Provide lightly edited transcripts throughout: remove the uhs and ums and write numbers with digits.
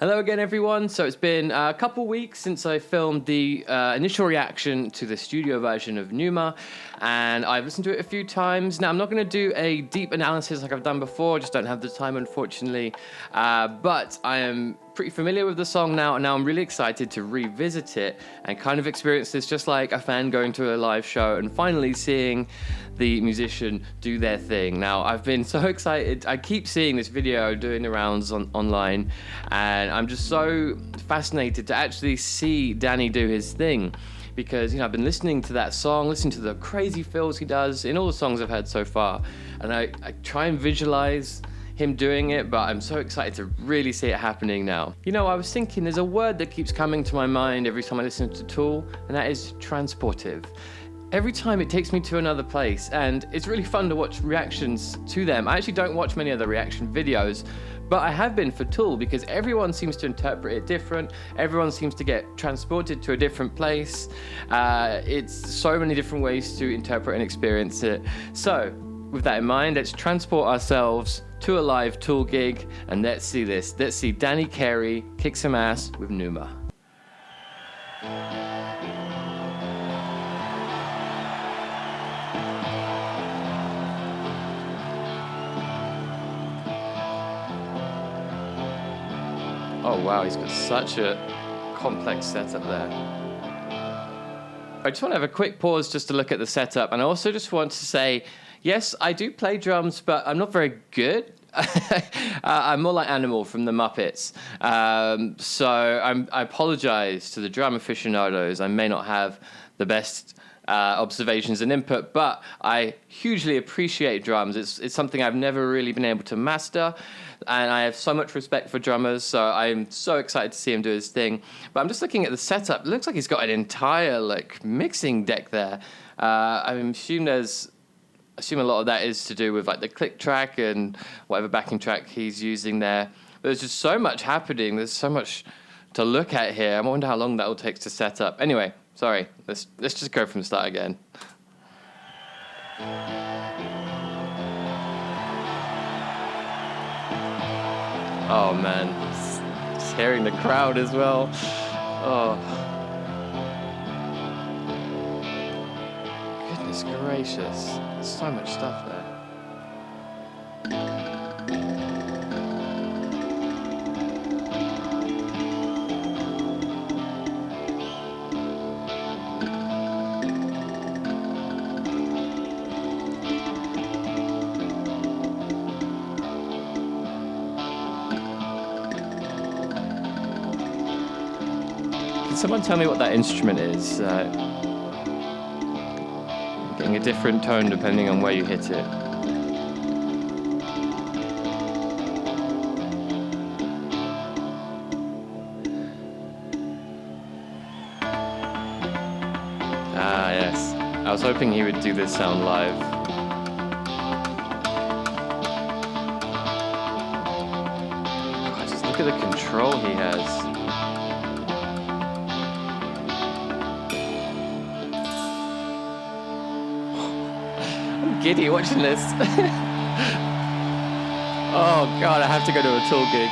Hello again, everyone. So it's been a couple weeks since I filmed the initial reaction to the studio version of Pneuma, and I've listened to it a few times. Now, I'm not going to do a deep analysis like I've done before, just don't have the time, unfortunately, but I am pretty familiar with the song now, and now I'm really excited to revisit it and kind of experience this just like a fan going to a live show and finally seeing the musician do their thing. Now, I've been so excited. I keep seeing this video doing the rounds online, and I'm just so fascinated to actually see Danny do his thing, because I've been listening to that song, listening to the crazy fills he does in all the songs I've heard so far, and I try and visualize him doing it, but I'm so excited to really see it happening now. I was thinking there's a word that keeps coming to my mind every time I listen to Tool, and that is transportive. Every time it takes me to another place, and it's really fun to watch reactions to them. I actually don't watch many other reaction videos, but I have been for Tool because everyone seems to interpret it different. Everyone seems to get transported to a different place. It's so many different ways to interpret and experience it. So, with that in mind, let's transport ourselves to a live Tool gig, and let's see this. Let's see Danny Carey kick some ass with Pneuma. Oh wow, he's got such a complex setup there. I just want to have a quick pause just to look at the setup, and I also just want to say, yes, I do play drums, but I'm not very good. I'm more like Animal from the Muppets. So I apologize to the drum aficionados. I may not have the best observations and input, but I hugely appreciate drums. It's something I've never really been able to master, and I have so much respect for drummers, so I'm so excited to see him do his thing. But I'm just looking at the setup. It looks like he's got an entire mixing deck there. I assume a lot of that is to do with the click track and whatever backing track he's using there. But there's just so much happening. There's so much to look at here. I wonder how long that will take to set up. Anyway, sorry. Let's just go from the start again. Oh man, just hearing the crowd as well. Oh. Goodness gracious. There's so much stuff there. Can someone tell me what that instrument is? Getting a different tone depending on where you hit it. Ah, yes. I was hoping he would do this sound live. God, just look at the control he has. Giddy watching this. Oh god, I have to go to a Tool gig.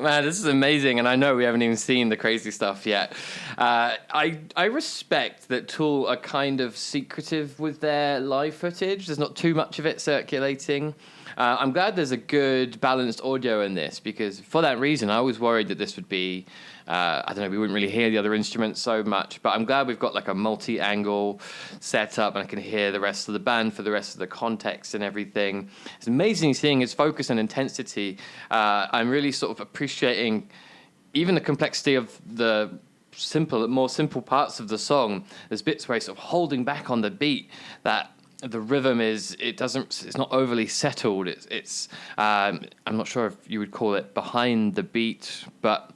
Man, this is amazing, and I know we haven't even seen the crazy stuff yet. I respect that Tool are kind of secretive with their live footage. There's not too much of it circulating. I'm glad there's a good balanced audio in this, because for that reason, I was worried that this would be, I don't know, we wouldn't really hear the other instruments so much, but I'm glad we've got like a multi-angle setup and I can hear the rest of the band for the rest of the context and everything. It's amazing seeing its focus and intensity. I'm really sort of appreciating even the complexity of the more simple parts of the song. There's bits where he's sort of holding back on the beat, that the rhythm it's not overly settled. It's I'm not sure if you would call it behind the beat, but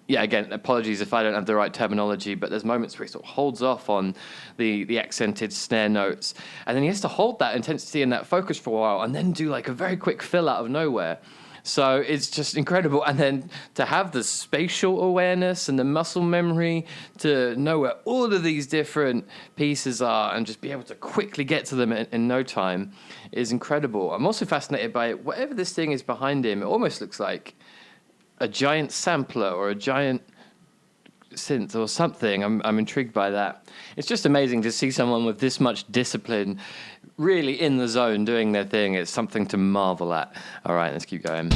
yeah, again, apologies if I don't have the right terminology, but there's moments where he sort of holds off on the accented snare notes, and then he has to hold that intensity and that focus for a while, and then do like a very quick fill out of nowhere. So it's just incredible. And then to have the spatial awareness and the muscle memory to know where all of these different pieces are and just be able to quickly get to them in no time is incredible. I'm also fascinated by whatever this thing is behind him. It almost looks like a giant sampler or a giant synth or something. I'm intrigued by that. It's just amazing to see someone with this much discipline really in the zone doing their thing. It's something to marvel at. All right, let's keep going.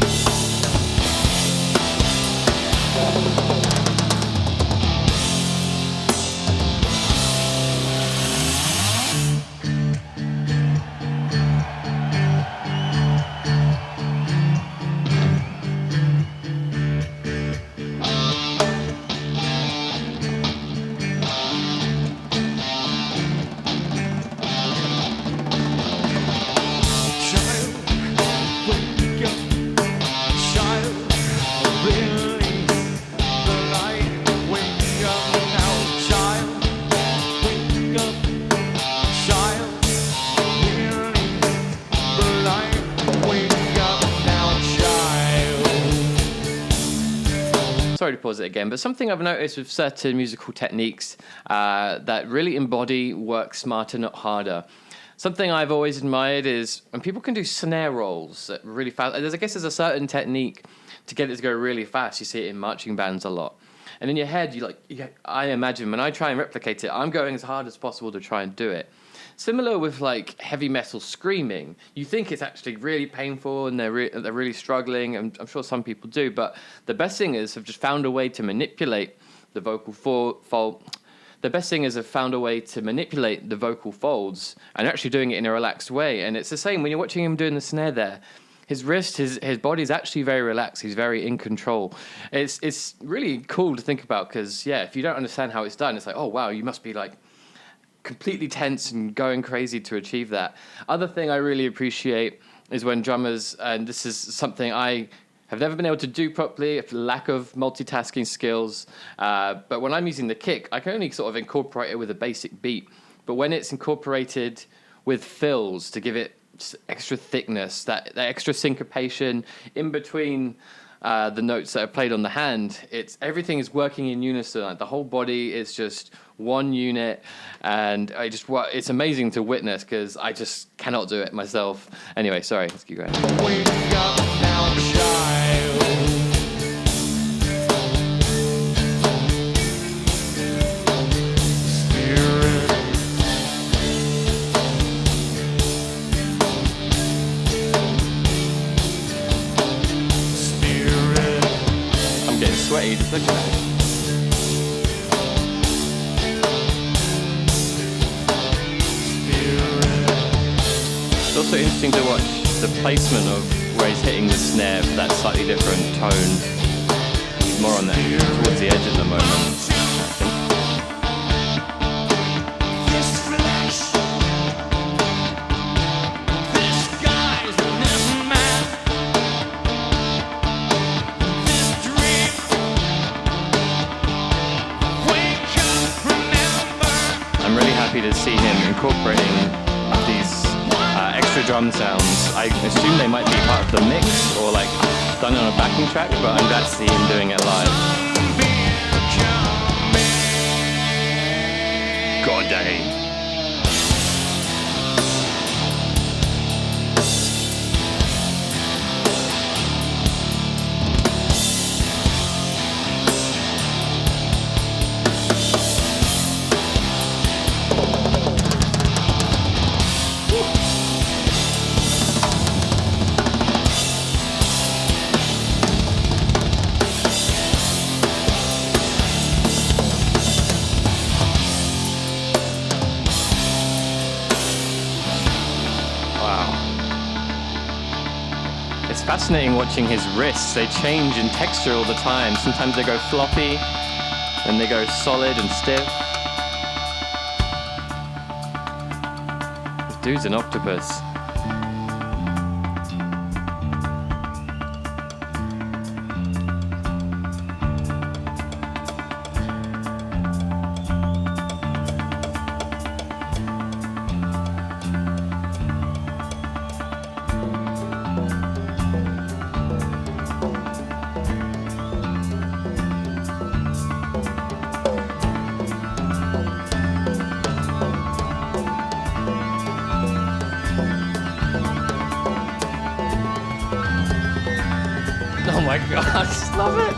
Sorry to pause it again, but something I've noticed with certain musical techniques that really embody work smarter, not harder. Something I've always admired is when people can do snare rolls really fast. I guess there's a certain technique to get it to go really fast. You see it in marching bands a lot. And in your head, I imagine when I try and replicate it, I'm going as hard as possible to try and do it. Similar with like heavy metal screaming. You think it's actually really painful and they're really struggling, and I'm sure some people do, but the best singers have just found a way to manipulate the vocal fold. The best singers have found a way to manipulate the vocal folds and actually doing it in a relaxed way. And it's the same when you're watching him doing the snare there. His wrist, his body is actually very relaxed. He's very in control. It's really cool to think about because, yeah, if you don't understand how it's done, it's like, oh, wow, you must be like completely tense and going crazy to achieve that. Other thing I really appreciate is when drummers, and this is something I have never been able to do properly, lack of multitasking skills, but when I'm using the kick, I can only sort of incorporate it with a basic beat. But when it's incorporated with fills to give it extra thickness, that extra syncopation in between the notes that are played on the hand, everything is working in unison. Like the whole body is just one unit, and it's amazing to witness because I just cannot do it myself. Anyway, sorry, let's keep going. Wake up now, child. Sweaty, just look at that. It's also interesting to watch the placement of where he's hitting the snare for that slightly different tone. He's more on that towards the edge at the moment, I think. To see him incorporating these extra drum sounds. I assume they might be part of the mix or like done on a backing track, but I'm glad to see him doing it live. God dang. fascinating watching his wrists. They change in texture all the time. Sometimes they go floppy, and they go solid and stiff. This dude's an octopus. Oh my god, I just love it!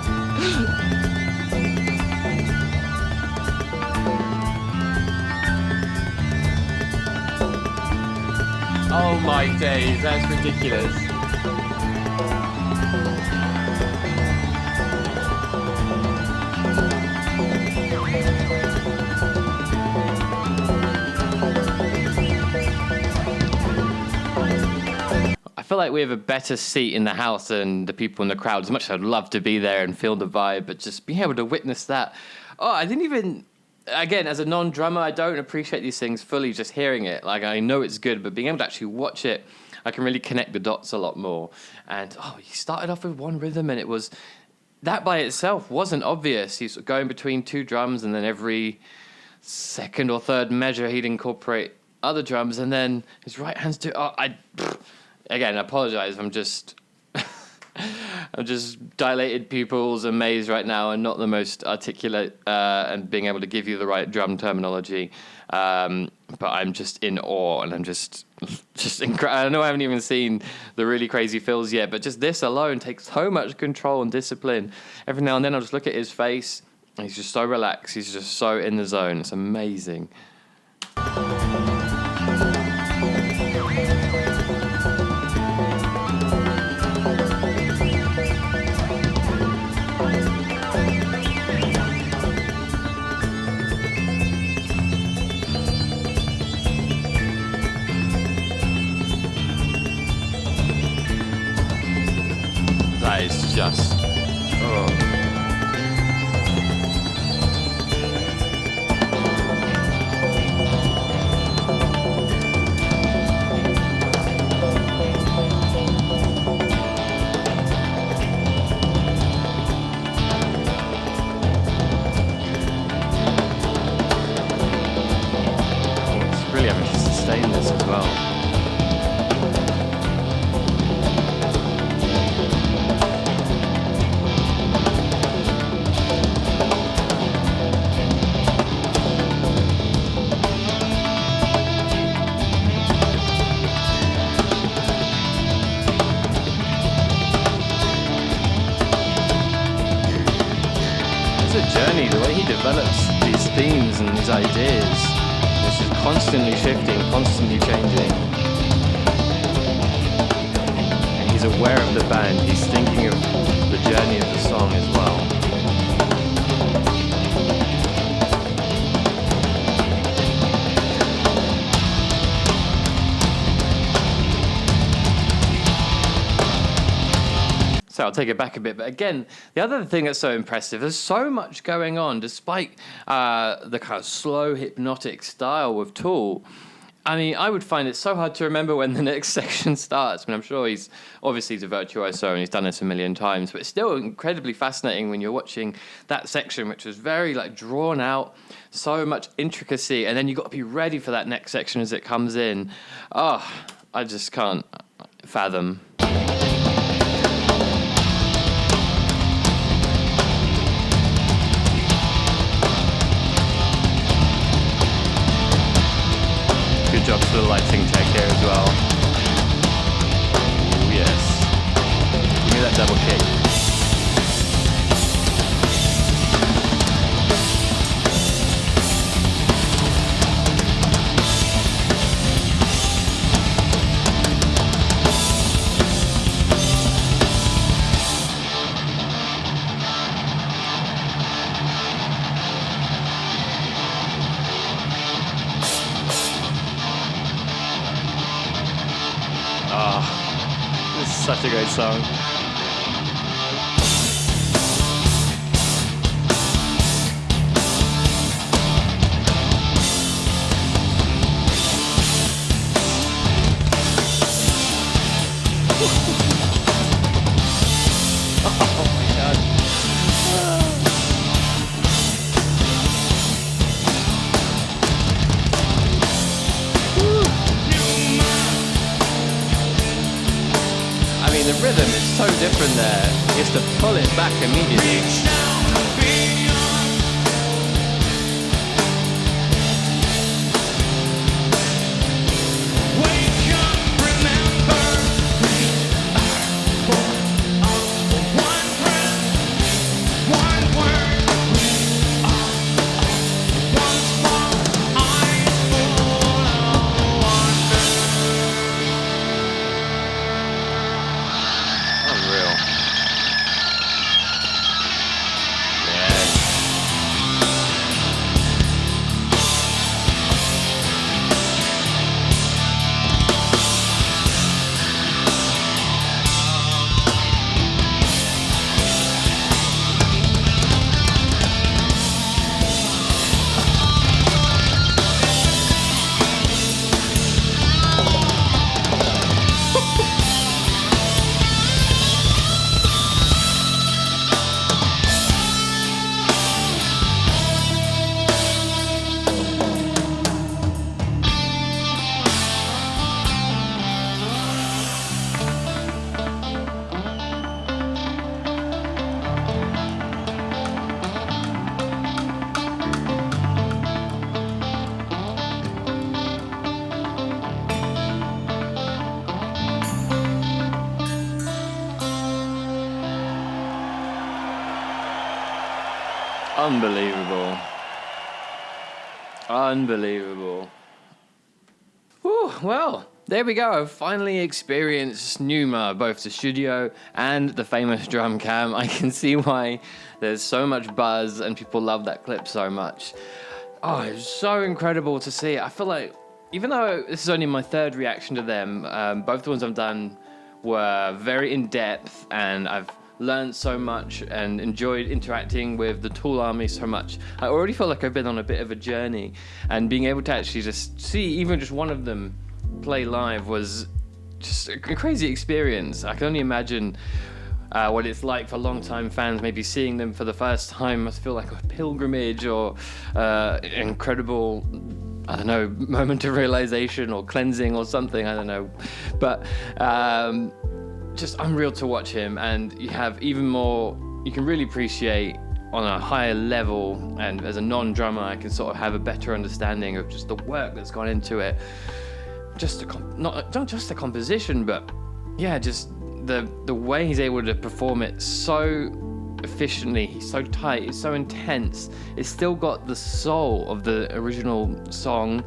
Oh my days, that's ridiculous. I feel like we have a better seat in the house than the people in the crowd. As much as I'd love to be there and feel the vibe, but just being able to witness that. Oh, I didn't even... Again, as a non-drummer, I don't appreciate these things fully just hearing it. Like, I know it's good, but being able to actually watch it, I can really connect the dots a lot more. And, he started off with one rhythm, and it was... That by itself wasn't obvious. He's going between two drums, and then every second or third measure, he'd incorporate other drums, and then his right hand's Again, I apologize. I'm just dilated pupils, amazed right now, and not the most articulate and being able to give you the right drum terminology. But I'm just in awe, and I'm just incredible. I know I haven't even seen the really crazy fills yet, but just this alone takes so much control and discipline. Every now and then I'll just look at his face, and he's just so relaxed. He's just so in the zone. It's amazing. That is just... It's really having to sustain this as well. A journey, the way he develops these themes and these ideas. It's just constantly shifting, constantly changing. And he's aware of the band, he's thinking of the journey of the song as well. So I'll take it back a bit. But again, the other thing that's so impressive, there's so much going on despite the kind of slow, hypnotic style of Tool. I mean, I would find it so hard to remember when the next section starts. I mean, I'm sure he's a virtuoso and he's done this a million times, but it's still incredibly fascinating when you're watching that section, which was very drawn out, so much intricacy, and then you've got to be ready for that next section as it comes in. Oh, I just can't fathom. Good job for the lighting tech here as well. Ooh, yes. Give me that double kick. Such a great song. The rhythm is so different there. He has to pull it back immediately. Unbelievable. Unbelievable. Whew, well, there we go. I've finally experienced Pneuma, both the studio and the famous drum cam. I can see why there's so much buzz and people love that clip so much. Oh, it was so incredible to see. I feel like, even though this is only my third reaction to them, both the ones I've done were very in-depth, and I've learned so much and enjoyed interacting with the Tool Army so much. I already feel like I've been on a bit of a journey, and being able to actually just see even just one of them play live was just a crazy experience. I can only imagine what it's like for long-time fans, maybe seeing them for the first time must feel like a pilgrimage or incredible, I don't know, moment of realization or cleansing or something, I don't know. But just unreal to watch him, and you have even more, you can really appreciate on a higher level, and as a non-drummer I can sort of have a better understanding of just the work that's gone into it. Just not just the composition, but yeah, just the way he's able to perform it so efficiently. He's so tight, it's so intense. It's still got the soul of the original song.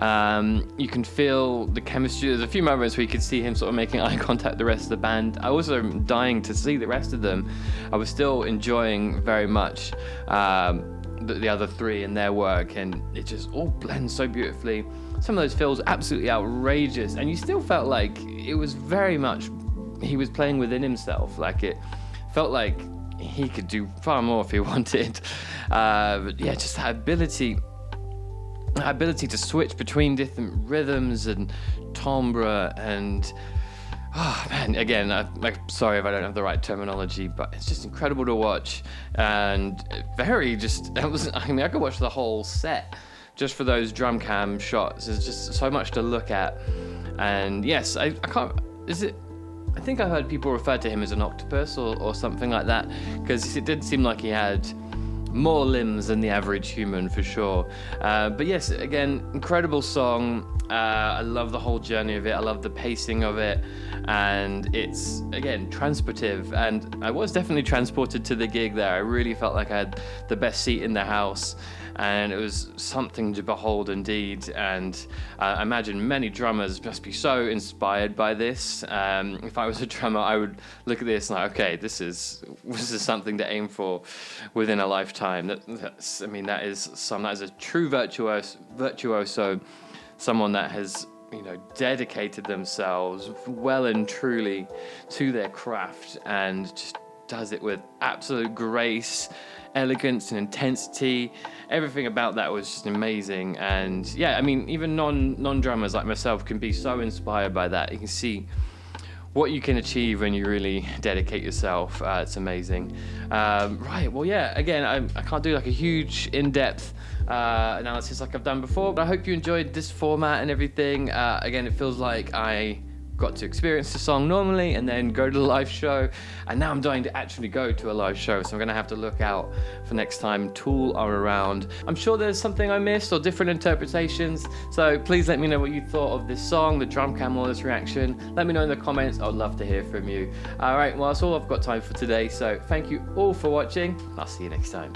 You can feel the chemistry. There's a few moments where you could see him sort of making eye contact with the rest of the band. I also am dying to see the rest of them. I was still enjoying very much the other three and their work, and it just all blends so beautifully. Some of those fills absolutely outrageous, and you still felt like it was very much he was playing within himself. Like, it felt like he could do far more if he wanted. But yeah, just that ability to switch between different rhythms and timbre, and oh man, again, I'm sorry if I don't have the right terminology, but it's just incredible to watch, and very just, I could watch the whole set just for those drum cam shots. There's just so much to look at. And yes, I think I heard people refer to him as an octopus or something like that, because it did seem like he had more limbs than the average human, for sure. But yes, again, incredible song. I love the whole journey of it. I love the pacing of it, and it's, again, transportive. And I was definitely transported to the gig there. I really felt like I had the best seat in the house, and it was something to behold indeed. And I imagine many drummers must be so inspired by this. If I was a drummer, I would look at this and like, okay, this is something to aim for within a lifetime. That is a true virtuoso, someone that has dedicated themselves well and truly to their craft and just does it with absolute grace, elegance, and intensity. Everything about that was just amazing. And yeah, I mean, even non-drummers like myself can be so inspired by that. You can see what you can achieve when you really dedicate yourself. It's amazing. Right, well, yeah, again, I can't do like a huge in-depth analysis like I've done before, but I hope you enjoyed this format and everything. Again, it feels like I got to experience the song normally and then go to the live show, and now I'm dying to actually go to a live show, so I'm gonna have to look out for next time Tool are around. I'm sure there's something I missed or different interpretations, so please let me know what you thought of this song, the drum cam, or this reaction. Let me know in the comments. I'd love to hear from you. All right, well, that's all I've got time for today, so thank you all for watching. I'll see you next time.